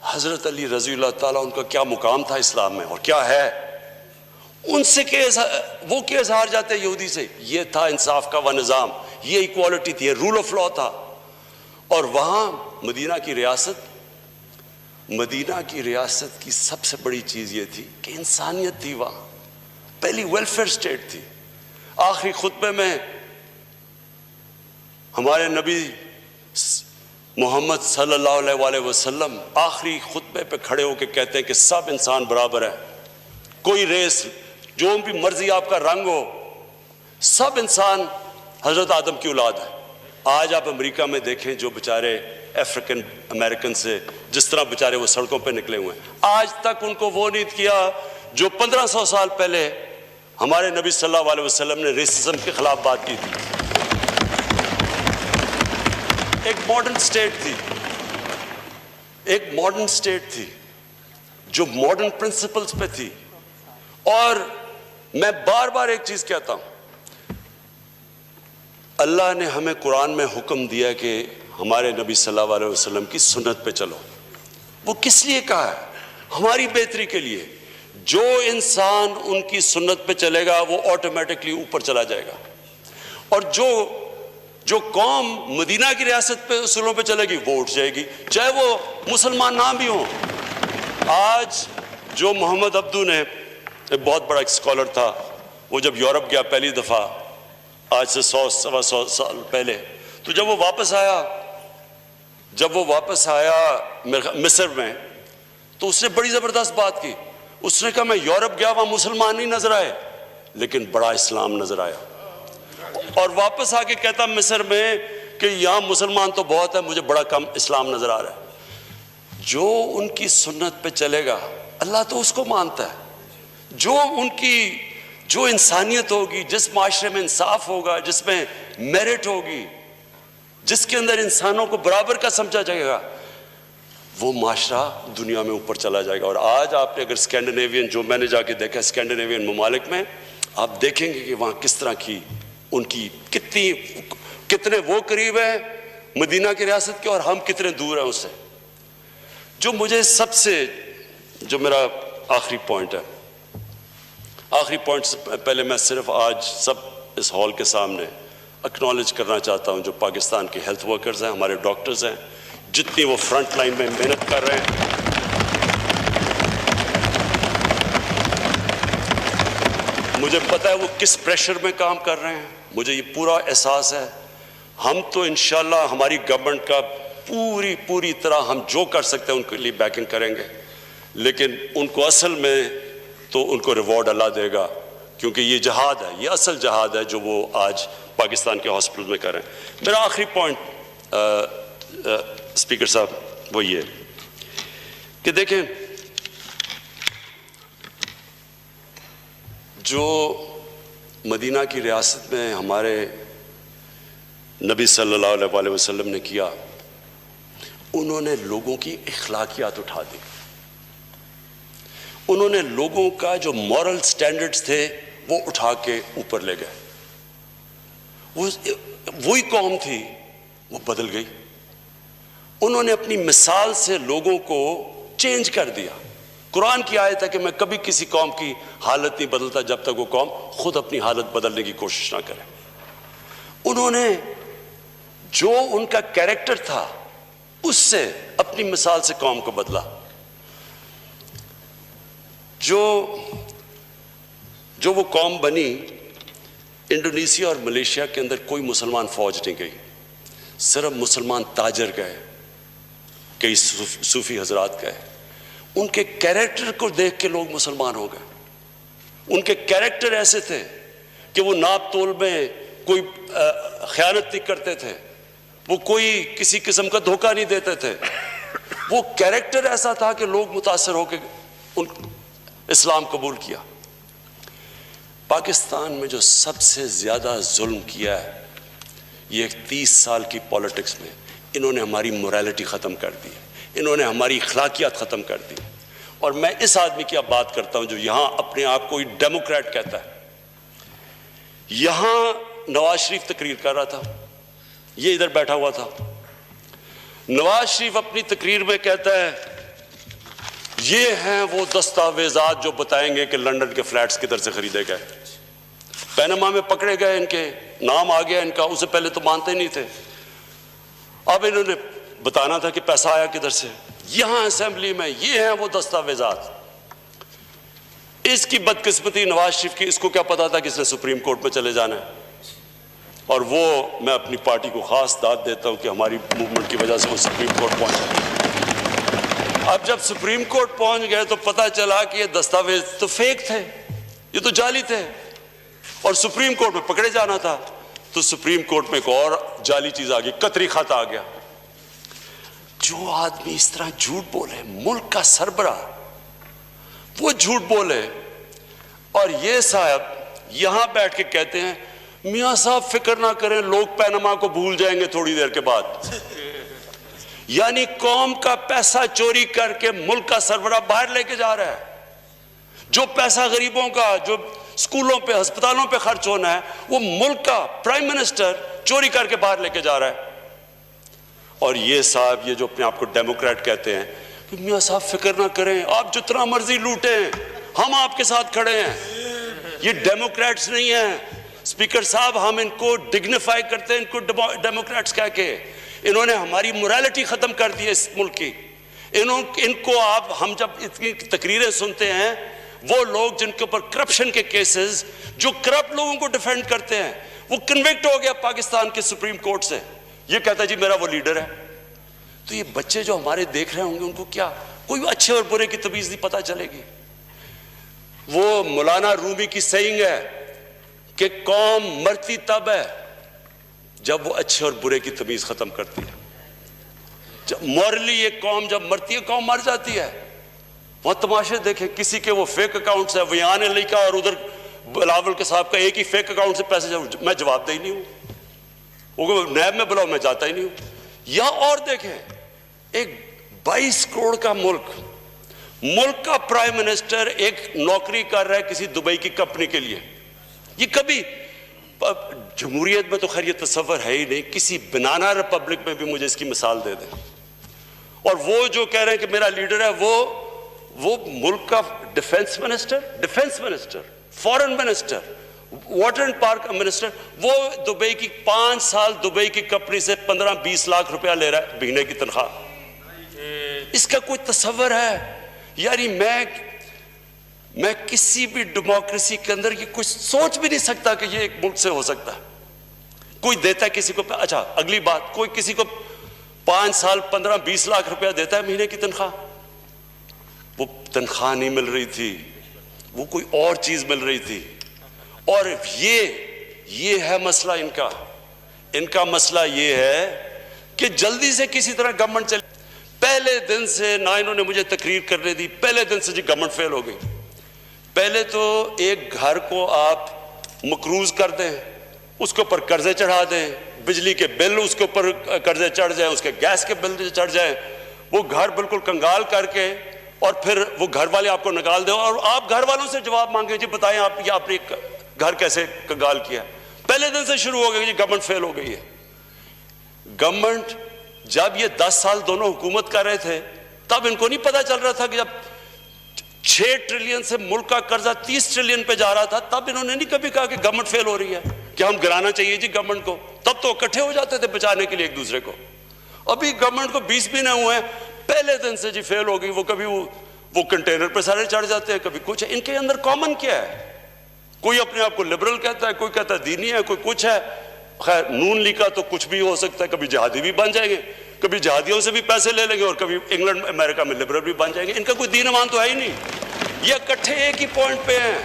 حضرت علی رضی اللہ تعالیٰ ان کا کیا مقام تھا اسلام میں اور کیا ہے، ان سے کیس، وہ کیس ہار جاتے ہیں یہودی سے. یہ تھا انصاف کا وہ نظام، یہ ایکوالٹی تھی، یہ رول آف لا تھا. اور وہاں مدینہ کی ریاست کی سب سے بڑی چیز یہ تھی کہ انسانیت تھی، وہاں پہلی ویلفیئر سٹیٹ تھی. آخری خطبے میں ہمارے نبی محمد صلی اللہ علیہ وسلم آخری خطبے پہ کھڑے ہو کے کہتے ہیں کہ سب انسان برابر ہے، کوئی ریس، جو بھی مرضی آپ کا رنگ ہو، سب انسان حضرت آدم کی اولاد ہے. آج آپ امریکہ میں دیکھیں جو بیچارے افریقن امریکن سے جس طرح بیچارے وہ سڑکوں پہ نکلے ہوئے ہیں، آج تک ان کو وہ نہیں کیا جو 1500 سال پہلے ہمارے نبی صلی اللہ علیہ وسلم نے ریسزم کے خلاف بات کی تھی. ایک ماڈرن سٹیٹ تھی جو ماڈرن پرنسپلز پہ تھی. اور میں بار بار ایک چیز کہتا ہوں، اللہ نے ہمیں قرآن میں حکم دیا کہ ہمارے نبی صلی اللہ علیہ وسلم کی سنت پہ چلو. وہ کس لیے کہا ہے؟ ہماری بہتری کے لیے. جو انسان ان کی سنت پہ چلے گا وہ آٹومیٹکلی اوپر چلا جائے گا، اور جو قوم مدینہ کی ریاست پہ اصولوں پہ چلے گی وہ اٹھ جائے گی، چاہے وہ مسلمان نہ بھی ہوں. آج جو محمد عبدو نے، ایک بہت بڑا ایک اسکالر تھا، وہ جب یورپ گیا پہلی دفعہ آج سے 100 سال پہلے، تو جب وہ واپس آیا مصر میں، تو اس نے بڑی زبردست بات کی. اس نے کہا میں یورپ گیا، وہاں مسلمان نہیں نظر آئے لیکن بڑا اسلام نظر آیا. اور واپس آ کے کہتا مصر میں کہ یہاں مسلمان تو بہت ہے، مجھے بڑا کم اسلام نظر آ رہا ہے. جو ان کی سنت پہ چلے گا اللہ تو اس کو مانتا ہے. جو انسانیت ہوگی، جس معاشرے میں انصاف ہوگا، جس میں میرٹ ہوگی، جس کے اندر انسانوں کو برابر کا سمجھا جائے گا، وہ معاشرہ دنیا میں اوپر چلا جائے گا. اور آج آپ نے اگر اسکینڈینیوین، جو میں نے جا کے دیکھا اسکینڈینیوین ممالک میں، آپ دیکھیں گے کہ وہاں کس طرح کی ان کی کتنے وہ قریب ہیں مدینہ کی ریاست کے اور ہم کتنے دور ہیں اس سے. جو مجھے جو میرا آخری پوائنٹ سے پہلے میں صرف آج سب اس ہال کے سامنے اکنالج کرنا چاہتا ہوں جو پاکستان کے ہیلتھ ورکرز ہیں, ہمارے ڈاکٹرز ہیں, جتنی وہ فرنٹ لائن میں محنت کر رہے ہیں. مجھے پتہ ہے وہ کس پریشر میں کام کر رہے ہیں, مجھے یہ پورا احساس ہے. ہم تو انشاءاللہ ہماری گورنمنٹ کا پوری طرح ہم جو کر سکتے ہیں ان کے لیے بیکنگ کریں گے, لیکن ان کو اصل میں تو ان کو ریوارڈ اللہ دے گا, کیونکہ یہ جہاد ہے, یہ اصل جہاد ہے جو وہ آج پاکستان کے ہاسپٹل میں کر رہے ہیں. میرا آخری پوائنٹ اسپیکر صاحب وہ یہ کہ دیکھیں, جو مدینہ کی ریاست میں ہمارے نبی صلی اللہ علیہ وسلم نے کیا, انہوں نے لوگوں کی اخلاقیات اٹھا دی. انہوں نے لوگوں کا جو مورل سٹینڈرڈز تھے وہ اٹھا کے اوپر لے گئے. وہی قوم تھی وہ بدل گئی. انہوں نے اپنی مثال سے لوگوں کو چینج کر دیا. قرآن کی آیت ہے کہ میں کبھی کسی قوم کی حالت نہیں بدلتا جب تک وہ قوم خود اپنی حالت بدلنے کی کوشش نہ کرے. انہوں نے جو ان کا کیریکٹر تھا اس سے اپنی مثال سے قوم کو بدلا. جو وہ قوم بنی, انڈونیشیا اور ملیشیا کے اندر کوئی مسلمان فوج نہیں گئی, صرف مسلمان تاجر گئے, کئی صوفی حضرات گئے. ان کے کیریکٹر کو دیکھ کے لوگ مسلمان ہو گئے. ان کے کیریکٹر ایسے تھے کہ وہ ناپ تول میں کوئی خیانت نہیں کرتے تھے, وہ کوئی کسی قسم کا دھوکہ نہیں دیتے تھے. وہ کیریکٹر ایسا تھا کہ لوگ متاثر ہو کے اسلام قبول کیا. پاکستان میں جو سب سے زیادہ ظلم کیا ہے یہ 30 سال کی پالیٹکس میں, انہوں نے ہماری موریلٹی ختم کر دی, انہوں نے ہماری اخلاقیات ختم کر دی. اور میں اس آدمی کی اب بات کرتا ہوں جو یہاں اپنے آپ کو ڈیموکریٹ کہتا ہے. یہاں نواز شریف تقریر کر رہا تھا, یہ ادھر بیٹھا ہوا تھا. نواز شریف اپنی تقریر میں کہتا ہے یہ ہیں وہ دستاویزات جو بتائیں گے کہ لنڈن کے فلیٹس کدھر سے خریدے گئے. پینما میں پکڑے گئے, ان کے نام آ گیا ان کا, اس سے پہلے تو مانتے نہیں تھے, اب انہوں نے بتانا تھا کہ پیسہ آیا کدھر سے. یہاں اسمبلی میں یہ ہیں وہ دستاویزات. اس کی بدقسمتی نواز شریف کی, اس کو کیا پتا تھا کہ اس نے سپریم کورٹ میں چلے جانا ہے. اور وہ میں اپنی پارٹی کو خاص داد دیتا ہوں کہ ہماری موومنٹ کی وجہ سے وہ سپریم کورٹ پہنچا. اب جب سپریم کورٹ پہنچ گئے تو پتہ چلا کہ یہ دستاویز تو فیک تھے, یہ تو جعلی تھے, اور سپریم کورٹ میں پکڑے جانا تھا. تو سپریم کورٹ میں ایک اور جعلی چیز آ گئی, قطری خط آ گیا. جو آدمی اس طرح جھوٹ بولے, ملک کا سربراہ وہ جھوٹ بولے, اور یہ صاحب یہاں بیٹھ کے کہتے ہیں میاں صاحب فکر نہ کریں لوگ پینما کو بھول جائیں گے تھوڑی دیر کے بعد. یعنی قوم کا پیسہ چوری کر کے ملک کا سربراہ باہر لے کے جا رہا ہے. جو پیسہ غریبوں کا, جو اسکولوں پہ ہسپتالوں پہ خرچ ہونا ہے, وہ ملک کا پرائم منسٹر چوری کر کے باہر لے کے جا رہا ہے. اور یہ صاحب یہ جو اپنے آپ کو ڈیموکریٹ کہتے ہیں کہ میاں صاحب فکر نہ کریں, آپ جتنا مرضی لوٹیں ہم آپ کے ساتھ کھڑے ہیں. یہ ڈیموکریٹس نہیں ہیں اسپیکر صاحب, ہم ان کو ڈگنیفائی کرتے ہیں, ان کو ڈیموکریٹس کہہ کے. انہوں نے ہماری موریلٹی ختم کر دی ہے اس ملک کی. ان کو آپ, ہم جب اتنی تقریریں سنتے ہیں, وہ لوگ جن کے اوپر کرپشن کے کیسز, جو کرپٹ لوگوں کو ڈیفینڈ کرتے ہیں, وہ کنوکٹ ہو گیا پاکستان کے سپریم کورٹ سے. یہ کہتا ہے جی میرا وہ لیڈر ہے. تو یہ بچے جو ہمارے دیکھ رہے ہوں گے ان کو کیا کوئی اچھے اور برے کی تمیز نہیں پتہ چلے گی. وہ مولانا رومی کی سیئنگ ہے کہ قوم مرتی تب ہے جب وہ اچھے اور برے کی تمیز ختم کرتی ہے. مورلی یہ قوم جب مرتی ہے, قوم مر جاتی ہے. وہ تماشے دیکھیں, کسی کے وہ فیک اکاؤنٹس ہے, ویان علی کا اور ادھر بلاول کے صاحب کا ایک ہی فیک اکاؤنٹ سے پیسے, میں جواب دہ ہی نہیں ہوں. وہ نیب میں بلاؤ, میں جاتا ہی نہیں ہوں. یا اور دیکھیں, ایک 22 کروڑ کا ملک کا پرائم منسٹر ایک نوکری کر رہا ہے کسی دبئی کی کمپنی کے لیے. یہ کبھی جمہوریت میں تو خیر یہ تصور ہے ہی نہیں, کسی بنانا ریپبلک میں بھی مجھے اس کی مثال دے دیں. اور وہ جو کہہ رہے ہیں کہ میرا لیڈر ہے, وہ ملک کا defence minister, foreign minister, water and park minister, وہ دبئی کی 5 سال دبئی کی کمپنی سے 15-20 لاکھ روپیہ لے رہا ہے مہینے کی تنخواہ. اس کا کوئی تصور ہے؟ یعنی میں کسی بھی ڈیموکریسی کے اندر یہ کچھ سوچ بھی نہیں سکتا کہ یہ ایک ملک سے ہو سکتا ہے. کوئی دیتا ہے کسی کو، اچھا اگلی بات، کوئی کسی کو 5 سال 15-20 لاکھ روپیہ دیتا ہے مہینے کی تنخواہ. وہ تنخواہ نہیں مل رہی تھی، وہ کوئی اور چیز مل رہی تھی. اور یہ ہے مسئلہ ان کا مسئلہ یہ ہے کہ جلدی سے کسی طرح گورنمنٹ چلے. پہلے دن سے نہ انہوں نے مجھے تقریر کرنے دی، پہلے دن سے جی گورنمنٹ فیل ہو گئی. پہلے تو ایک گھر کو آپ مقروض کر دیں، اس کے اوپر قرضے چڑھا دیں، بجلی کے بل اس کے اوپر قرضے چڑھ جائیں، اس کے گیس کے بل چڑھ جائیں، وہ گھر بالکل کنگال کر کے، اور پھر وہ گھر والے آپ کو نکال دیں اور آپ گھر والوں سے جواب مانگیں جی بتائیں آپ نے گھر کیسے کنگال کیا. پہلے دن سے شروع ہو گئی جی گورنمنٹ فیل ہو گئی ہے. گورنمنٹ جب یہ 10 سال دونوں حکومت کر رہے تھے تب ان کو نہیں پتا چل رہا تھا کہ جب 6 ٹریلین سے ملک کا قرضہ 30 ٹریلین پہ جا رہا تھا تب انہوں نے نہیں کبھی کہا کہ گورنمنٹ فیل ہو رہی ہے کہ ہم گرانا چاہیے جی گورنمنٹ کو. تب تو اکٹھے ہو جاتے تھے بچانے کے لیے ایک دوسرے کو. ابھی گورنمنٹ کو 20 بھی نہ ہوئے ہیں، پہلے دن سے جی فیل ہو گئی. وہ کبھی وہ کنٹینر پہ سارے چڑھ جاتے ہیں، کبھی کچھ ہے. ان کے اندر کامن کیا ہے؟ کوئی اپنے آپ کو لبرل کہتا ہے، کوئی کہتا ہے دینی ہے، کوئی کچھ ہے. خیر نون لیگ کا تو کچھ بھی ہو سکتا ہے، کبھی جہادی بھی بن جائیں گے، کبھی جہادیوں سے بھی پیسے لے لیں گے، اور کبھی انگلینڈ امریکہ میں لبرل بھی بن جائیں گے. ان کا کوئی دین ایمان تو ہے ہی نہیں. یہ اکٹھے ایک ہی پوائنٹ پہ ہیں.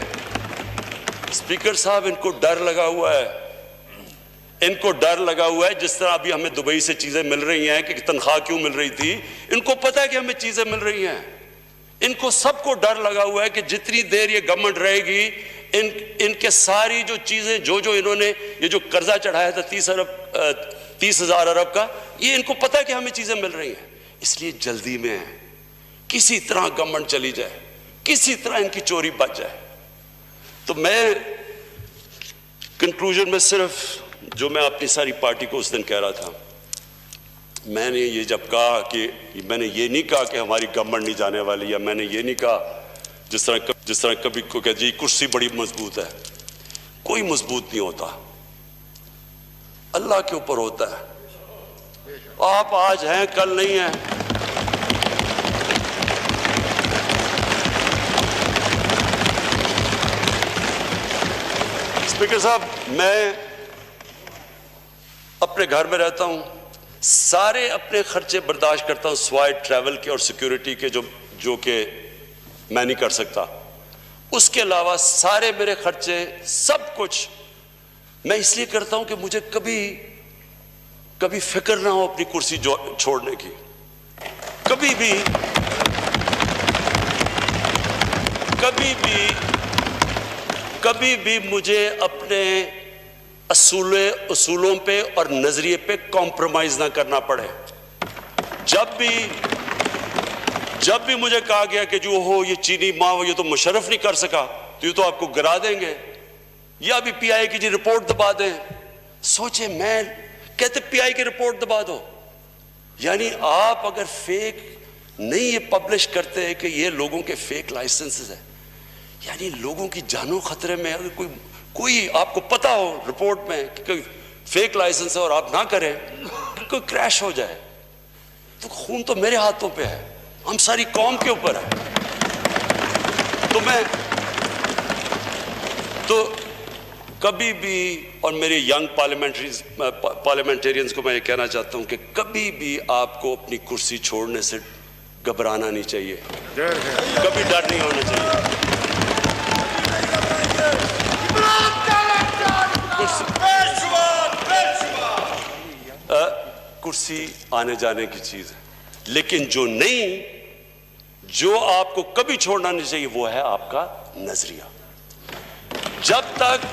اسپیکر صاحب ان کو ڈر لگا ہوا ہے، ان کو ڈر لگا ہوا ہے. جس طرح ابھی ہمیں دبئی سے چیزیں مل رہی ہیں کہ تنخواہ کیوں مل رہی تھی، ان کو پتہ ہے کہ ہمیں چیزیں مل رہی ہیں. ان کو سب کو ڈر لگا ہوا ہے کہ جتنی دیر یہ گورنمنٹ رہے گی ان کے ساری جو چیزیں جو انہوں نے یہ جو قرضہ چڑھایا تھا 30,000 ارب کا، یہ ان کو پتہ ہے کہ ہمیں چیزیں مل رہی ہیں. اس لیے جلدی میں ہے کسی طرح گورنمنٹ چلی جائے، کسی طرح ان کی چوری بچ جائے. تو میں کنکلوژن میں صرف جو میں اپنی ساری پارٹی کو اس دن کہہ رہا تھا، میں نے یہ جب کہا کہ میں نے یہ نہیں کہا کہ ہماری گورنمنٹ نہیں جانے والی، یا میں نے یہ نہیں کہا جس طرح کبھی کو کہ جی کرسی بڑی مضبوط ہے. کوئی مضبوط نہیں ہوتا، اللہ کے اوپر ہوتا ہے. آپ آج ہیں کل نہیں ہیں. اسپیکر صاحب میں اپنے گھر میں رہتا ہوں، سارے اپنے خرچے برداشت کرتا ہوں سوائے ٹریول کے اور سیکیورٹی کے جو کہ میں نہیں کر سکتا. اس کے علاوہ سارے میرے خرچے سب کچھ میں اس لیے کرتا ہوں کہ مجھے کبھی فکر نہ ہو اپنی کرسی چھوڑنے کی. کبھی بھی مجھے اپنے اصولوں پہ اور نظریے پہ کمپرومائز نہ کرنا پڑے. جب بھی مجھے کہا گیا کہ جو ہو یہ چینی ماں یہ تو مشرف نہیں کر سکا تو یہ تو آپ کو گرا دیں گے، یا بھی پی آئی کی جی رپورٹ دبا دیں. سوچیں، میں کہتے پی آئی کی رپورٹ دبا دو. یعنی آپ اگر فیک نہیں یہ پبلش کرتے کہ یہ لوگوں کے فیک لائسنسز ہیں، یعنی لوگوں کی جانوں خطرے میں، اگر کوئی آپ کو پتا ہو رپورٹ میں کہ کوئی فیک لائسنس ہے اور آپ نہ کریں، کوئی کریش ہو جائے تو خون تو میرے ہاتھوں پہ ہے، ہم ساری قوم کے اوپر ہے. تو کبھی بھی، اور میرے ینگ پارلیمنٹیرینز کو میں یہ کہنا چاہتا ہوں کہ کبھی بھی آپ کو اپنی کرسی چھوڑنے سے گھبرانا نہیں چاہیے، کبھی ڈر نہیں ہونا چاہیے. کرسی آنے جانے کی چیز ہے، لیکن جو آپ کو کبھی چھوڑنا نہیں چاہیے وہ ہے آپ کا نظریہ. جب تک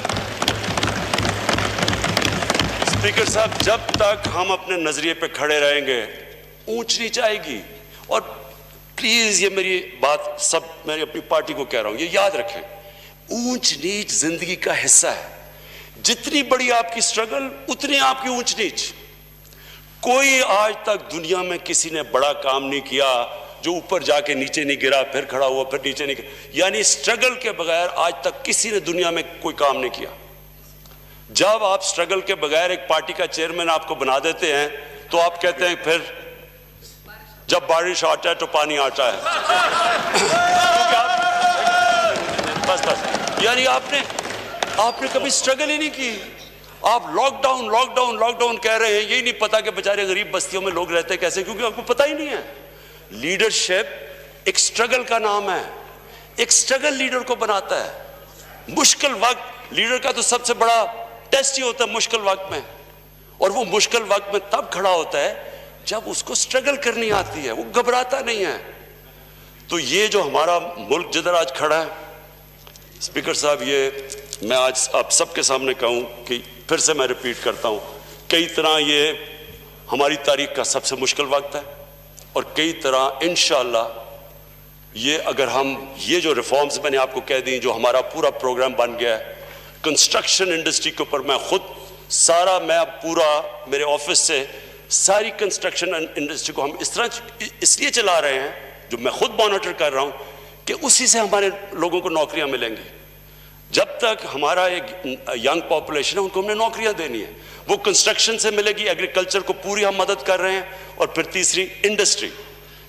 اسپیکر صاحب جب تک ہم اپنے نظریے پہ کھڑے رہیں گے اونچ نیچ آئے گی. اور پلیز یہ میری بات میں اپنی پارٹی کو کہہ رہا ہوں، یہ یاد رکھیں، اونچ نیچ زندگی کا حصہ ہے. جتنی بڑی آپ کی سٹرگل اتنی آپ کی اونچ نیچ. کوئی آج تک دنیا میں کسی نے بڑا کام نہیں کیا جو اوپر جا کے نیچے نہیں گرا، پھر کھڑا ہوا، پھر نیچے نہیں گرا. یعنی سٹرگل کے بغیر آج تک کسی نے دنیا میں کوئی کام نہیں کیا. جب آپ سٹرگل کے بغیر ایک پارٹی کا چیئرمین آپ کو بنا دیتے ہیں تو آپ کہتے ہیں پھر جب بارش آتا ہے تو پانی آتا ہے. بس یعنی آپ نے کبھی سٹرگل ہی نہیں کی. آپ لاک ڈاؤن کہہ رہے ہیں, یہی نہیں پتا کہ بیچارے غریب بستیوں میں لوگ رہتے کیسے, کیونکہ آپ کو پتہ ہی نہیں ہے. لیڈرشپ ایک سٹرگل کا نام ہے. ایک سٹرگل لیڈر کو بناتا ہے. مشکل وقت لیڈر کا تو سب سے بڑا ٹیسٹ ہی ہوتا ہے مشکل وقت میں, اور وہ مشکل وقت میں تب کھڑا ہوتا ہے جب اس کو سٹرگل کرنی آتی ہے, وہ گھبراتا نہیں ہے. تو یہ جو ہمارا ملک جدھر آج کھڑا ہے, اسپیکر صاحب, یہ میں آج آپ سب کے سامنے کہوں کہ پھر سے میں ریپیٹ کرتا ہوں, کئی طرح یہ ہماری تاریخ کا سب سے مشکل وقت ہے, اور کئی طرح انشاءاللہ یہ اگر ہم یہ جو ریفارمز میں نے آپ کو کہہ دیں, جو ہمارا پورا پروگرام بن گیا ہے کنسٹرکشن انڈسٹری کے اوپر, میں خود سارا میں پورا میرے آفس سے ساری کنسٹرکشن انڈسٹری کو ہم اس لیے چلا رہے ہیں, جو میں خود مانیٹر کر رہا ہوں, کہ اسی سے ہمارے لوگوں کو نوکریاں ملیں گی. جب تک ہمارا ایک ینگ پاپولیشن ہے ان کو ہم نے نوکریاں دینی ہیں, وہ کنسٹرکشن سے ملے گی. ایگریکلچر کو پوری ہم مدد کر رہے ہیں, اور پھر تیسری انڈسٹری,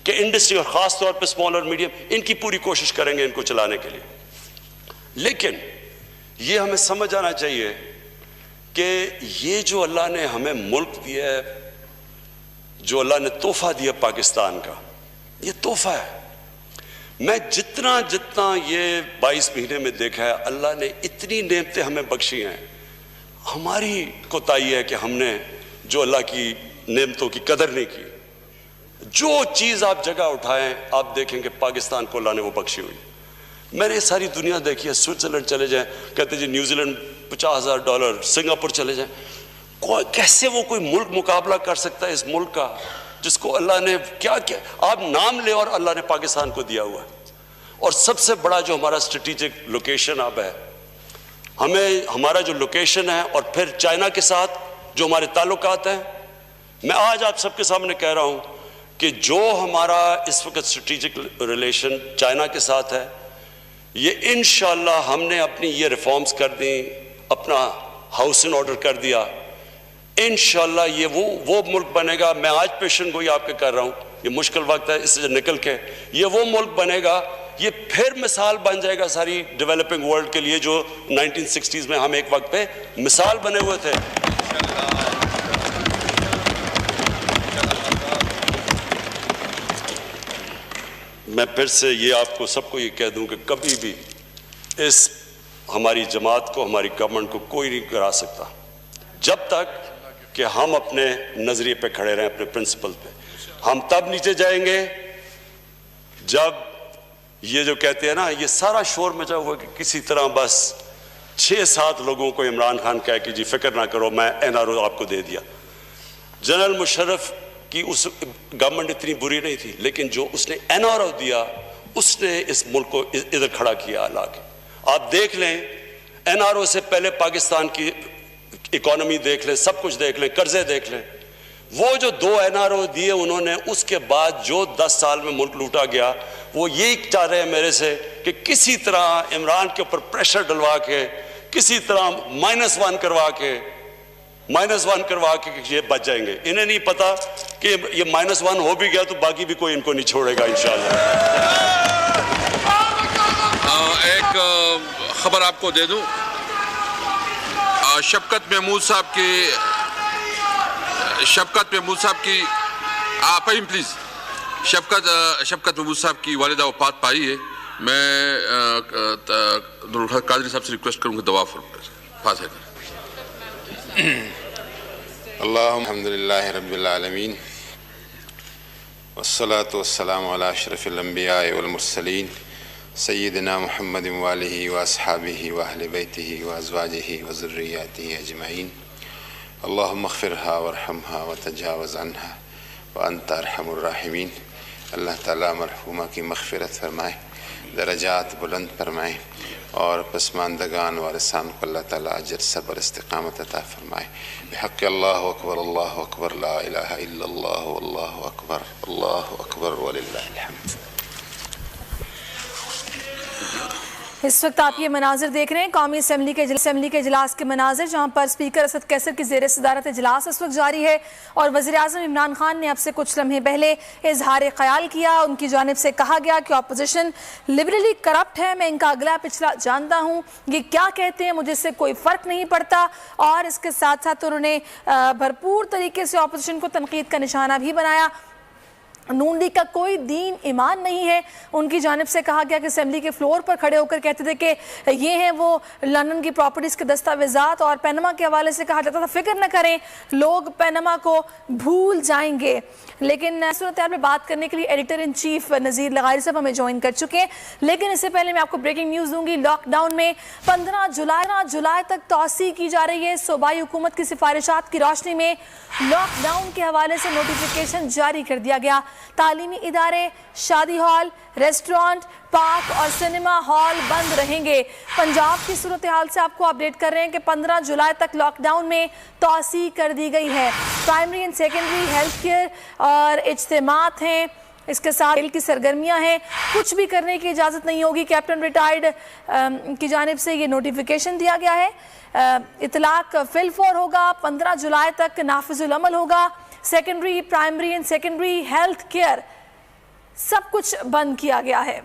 کہ انڈسٹری اور خاص طور پہ اسمال اور میڈیم, ان کی پوری کوشش کریں گے ان کو چلانے کے لیے. لیکن یہ ہمیں سمجھ آنا چاہیے کہ یہ جو اللہ نے ہمیں ملک دیا ہے, جو اللہ نے تحفہ دیا پاکستان کا, یہ تحفہ ہے. میں جتنا یہ 22 مہینے میں دیکھا ہے, اللہ نے اتنی نعمتیں ہمیں بخشی ہیں. ہماری کوتاہی ہے کہ ہم نے جو اللہ کی نعمتوں کی قدر نہیں کی. جو چیز آپ جگہ اٹھائیں آپ دیکھیں کہ پاکستان کو اللہ نے وہ بخشی ہوئی. میں نے ساری دنیا دیکھی ہے, سوئٹزرلینڈ چلے جائیں, کہتے جی نیوزی لینڈ $50,000, سنگاپور چلے جائیں, کیسے وہ کوئی ملک مقابلہ کر سکتا ہے اس ملک کا جس کو اللہ نے کیا آپ نام لے اور اللہ نے پاکستان کو دیا ہوا ہے. اور سب سے بڑا جو ہمارا اسٹریٹجک لوکیشن اب ہے, ہمارا جو لوکیشن ہے, اور پھر چائنا کے ساتھ جو ہمارے تعلقات ہیں, میں آج آپ سب کے سامنے کہہ رہا ہوں کہ جو ہمارا اس وقت اسٹریٹجک ریلیشن چائنا کے ساتھ ہے, یہ انشاءاللہ ہم نے اپنی یہ ریفارمز کر دیں, اپنا ہاؤس ان آرڈر کر دیا, انشاءاللہ یہ وہ ملک بنے گا. میں آج پیشن گوئی آپ کے کر رہا ہوں, یہ مشکل وقت ہے, اس سے نکل کے یہ وہ ملک بنے گا, یہ پھر مثال بن جائے گا ساری ڈیولپنگ ورلڈ کے لیے, جو 1960s میں ہم ایک وقت پہ مثال بنے ہوئے تھے. میں پھر سے یہ آپ کو سب کو یہ کہہ دوں کہ کبھی بھی اس ہماری جماعت کو, ہماری گورنمنٹ کو کوئی نہیں کرا سکتا جب تک کہ ہم اپنے نظریے پہ کھڑے رہیں, اپنے پرنسپل پہ. ہم تب نیچے جائیں گے جب یہ جو کہتے ہیں نا, یہ سارا شور مچا ہوا کہ کسی طرح بس 6-7 لوگوں کو عمران خان کہہ کہ جی فکر نہ کرو میں NRO آپ کو دے دیا. جنرل مشرف کی اس گورنمنٹ اتنی بری نہیں تھی, لیکن جو اس نے NRO دیا اس نے اس ملک کو ادھر کھڑا کیا لا کے. آپ دیکھ لیں NRO سے پہلے پاکستان کی اکانومی دیکھ لیں, سب کچھ دیکھ لیں, قرضے دیکھ لیں. وہ جو 2 NRO دیے انہوں نے, اس کے بعد جو 10 سال میں ملک لوٹا گیا, وہ یہی چاہ رہے ہیں میرے سے کہ کسی طرح عمران کے اوپر پریشر ڈلوا کے, کسی طرح -1 کروا کے یہ بچ جائیں گے. انہیں نہیں پتا کہ یہ -1 ہو بھی گیا تو باقی بھی کوئی ان کو نہیں چھوڑے گا انشاءاللہ. ایک خبر آپ کو دے دوں, شفقت محمود صاحب کی پلیز, شفقت محمود صاحب کی والدہ وفات پائی ہے. میں قادری صاحب سے ریکویسٹ کروں گا دعا فاضل. اللہم الحمدللہ رب العالمین والصلاة والسلام علی اشرف الانبیاء والمرسلین سیدنا محمد وآلہ واصحابہ واہل بیتہ وازواجہ وذریاتہ اجمعین. اللہم اغفرها وارحمها وتجاوز عنها وانت ارحم الراحمین. اللہ تعالیٰ مرحومہ کی مغفرت فرمائے, درجات بلند فرمائے, اور پسماندگان وارثان کو اللہ تعالیٰ اجر صبر استقامت عطا فرمائے. بحق اللہ اکبر, اللہ اکبر, لا الہ الا اللہ, واللہ اکبر, اللہ اکبر وللہ الحمد. اس وقت آپ یہ مناظر دیکھ رہے ہیں قومی اسمبلی کے اجلاس کے مناظر، جہاں پر اسپیکر اسد کیسر کی زیر صدارت اجلاس اس وقت جاری ہے، اور وزیر اعظم عمران خان نے اب سے کچھ لمحے پہلے اظہار خیال کیا۔ ان کی جانب سے کہا گیا کہ اپوزیشن لبرلی کرپٹ ہے، میں ان کا اگلا پچھلا جانتا ہوں، یہ کیا کہتے ہیں مجھے سے کوئی فرق نہیں پڑتا، اور اس کے ساتھ ساتھ انہوں نے بھرپور طریقے سے اپوزیشن کو تنقید کا نشانہ بھی بنایا۔ نون لیگ کا کوئی دین ایمان نہیں ہے، ان کی جانب سے کہا گیا کہ اسمبلی کے فلور پر کھڑے ہو کر کہتے تھے کہ یہ ہیں وہ لندن کی پراپرٹیز کے دستاویزات، اور پینما کے حوالے سے کہا جاتا تھا فکر نہ کریں لوگ پینما کو بھول جائیں گے۔ لیکن صورتحال میں بات کرنے کے لیے ایڈیٹر ان چیف نذیر لغاری صاحب ہمیں جوائن کر چکے ہیں، لیکن اس سے پہلے میں آپ کو بریکنگ نیوز دوں گی۔ لاک ڈاؤن میں 15 جولائی تک توسیع کی جا رہی ہے۔ صوبائی حکومت کی سفارشات کی روشنی میں لاک ڈاؤن کے حوالے سے نوٹیفیکیشن جاری کر دیا گیا۔ تعلیمی ادارے، شادی ہال، ریسٹورانٹ، پارک اور سنیما ہال بند رہیں گے۔ پنجاب کی صورتحال سے آپ کو اپڈیٹ کر رہے ہیں کہ 15 جولائی تک لاک ڈاؤن میں توسیع کر دی گئی ہے۔ Primary and secondary health care اور اجتماعات ہیں، اس کے ساتھ کھیل کی سرگرمیاں ہیں، کچھ بھی کرنے کی اجازت نہیں ہوگی۔ کیپٹن ریٹائرڈ کی جانب سے یہ نوٹیفیکیشن دیا گیا ہے۔ اطلاق فی الفور ہوگا، 15 جولائی تک نافذ العمل ہوگا۔ Secondary, primary and secondary health care سب کچھ بند کیا گیا ہے۔